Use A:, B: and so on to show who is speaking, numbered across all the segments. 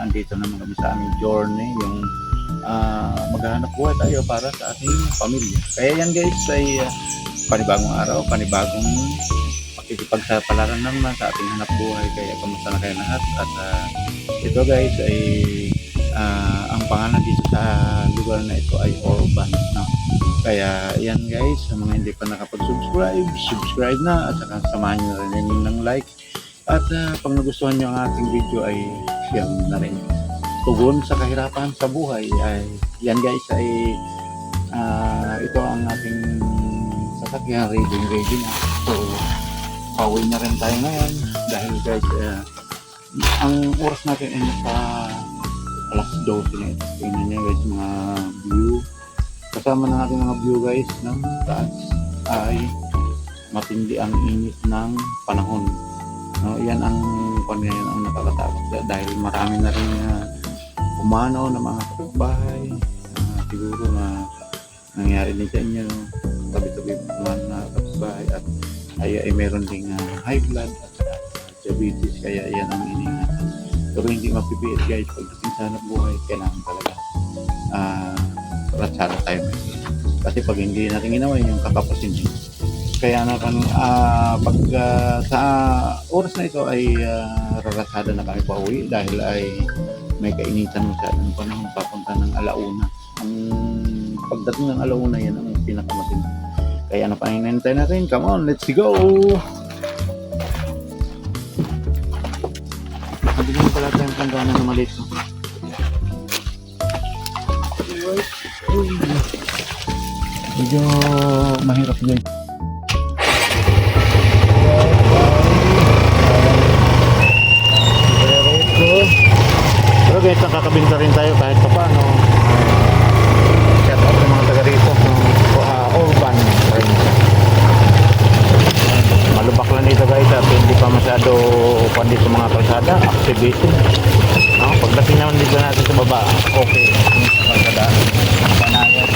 A: andito naman kami sa aming journey, yung maghahanap buhay tayo para sa ating pamilya. Kaya yan guys ay panibagong araw, panibagong pakikipagsapalaran naman sa ating hanap buhay. Kaya kamusta na kayo lahat? At ito guys ay ang pangalan dito sa lugar na ito ay Orban, no? Kaya yan guys, sa mga hindi pa nakapag-subscribe, subscribe na, at saka samahan nyo rin ng like. At pag nagustuhan nyo ang ating video ay share na rin. Tugon sa kahirapan sa buhay ay yan guys ay ito ang ating sasakyan, ready na. So pauwi na rin tayo ngayon dahil guys ang oras natin ay nasa alas 12 na ito. Tingnan nyo guys mga view, kasama ng ating mga view guys ng taas ay matindi ang init ng panahon, no? Yan ang ngayon ang nakakatakot dahil marami na rin umano ng mga kapitbahay, siguro na nangyari din sa inyo, no? Tabi-tabi mga kapitbahay at ay meron ding high blood at diabetes, kaya yan ang iniingatan. Pero hindi mapipiit guys, pagdating sa hanap buhay kailangan talaga ratsada tayo kasi pag hindi natin ginawa yung kakapusin din. Kaya na pag sa oras na ito ay raratsada na kami pauwi dahil ay may kainitan masyadong panahon papunta ng alauna. Ang pagdating ng alauna yan ang pinakamatin. Kaya na paninintay natin, come on, let's go! Bigyan pala tayong planggana na maliit. Medyo mahirap din. Pero guys, nakakabinta rin tayo kahit pa paano. Shout out sa mga taga rito, Orban friends. Malubak lang dito guys at hindi pa masyado pandi sa mga kalsada, activity. No? Pagdating naman dito natin sa baba, okay. Kalsada, panayas.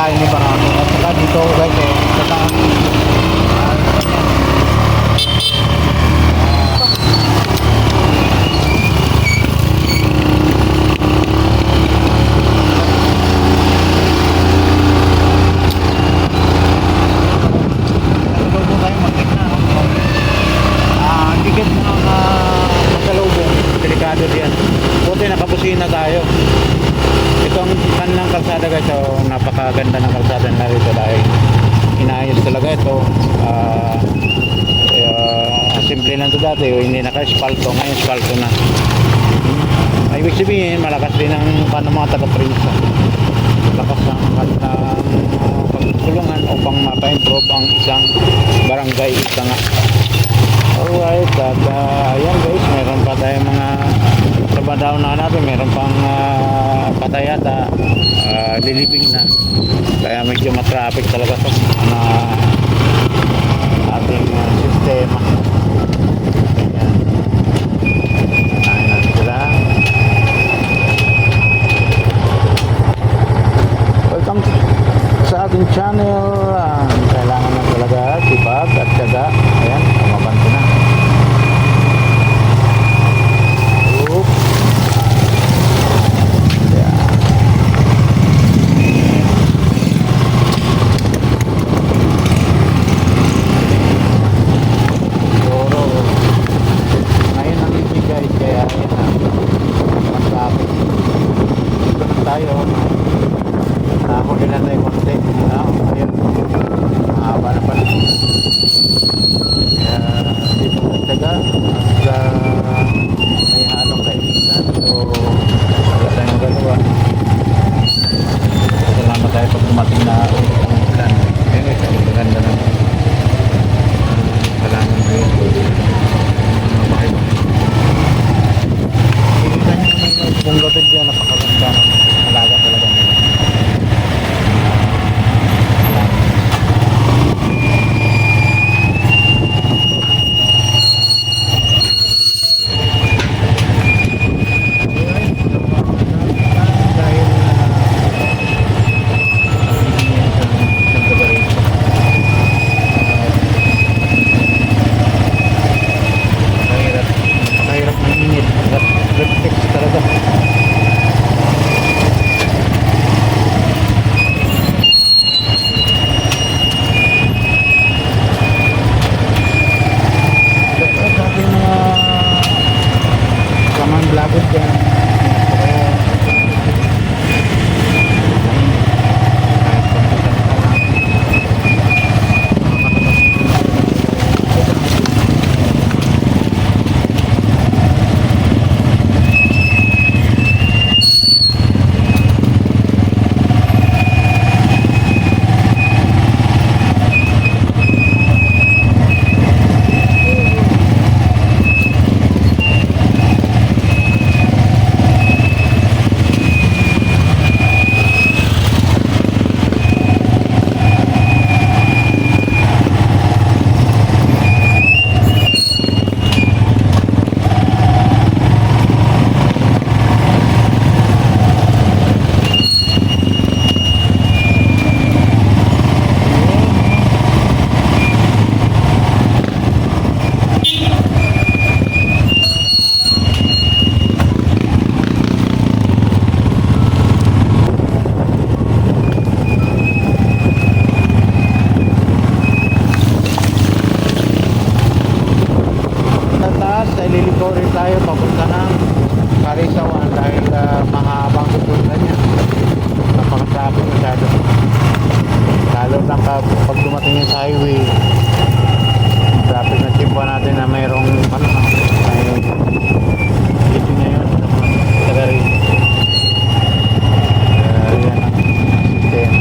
A: Kaya ni Barako at saka dito guys saka ticket mo na masalubong, delikado diyan. Buti nakabusina tayo. Itong kanilang kalsada guys, so napakaganda ng kalsada na rito dahil inayos talaga ito. Simple lang ito dati, hindi naka-espalto, ngayon espalto na. Ay, ibig sabihin malakas din ang mga taga-prinsa, lakas ang pagtulungan upang mapa-improve ang isang barangay isa nga. Alright, at ayan guys, meron pa tayong mga trabaho na natin, meron pang patay yata, lilibing na, kaya medyo matraffic talaga ito na ating sistema. Ayan, ayan sila. Welcome sa ating channel. Kailangan Kaya dito sa tiyaga at may halong kainisan. So wala tayong magagawa. Salamat tayo pag dumating na ulit ang ulan. Ayun guys, ang ganda ng halaman dito. Bahay-bahay. Kita nyo naman yung kung gabid dyan, napakaganda ng alaga talaga nila. Mahirap ng init. Reflex talaga. Pero sabi mga kamang blabot dyan. Kaya lilikorin tayo papunta ng Karisawan dahil mahabang pupunta niya. Napaka-traffic masyado. Lalo na pag dumating yung sa highway, traffic na simpa natin na mayroong may ito niya yun sa mga tagarin. Yan ang system.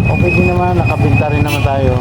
A: Okay din naman, nakabinta rin naman tayo.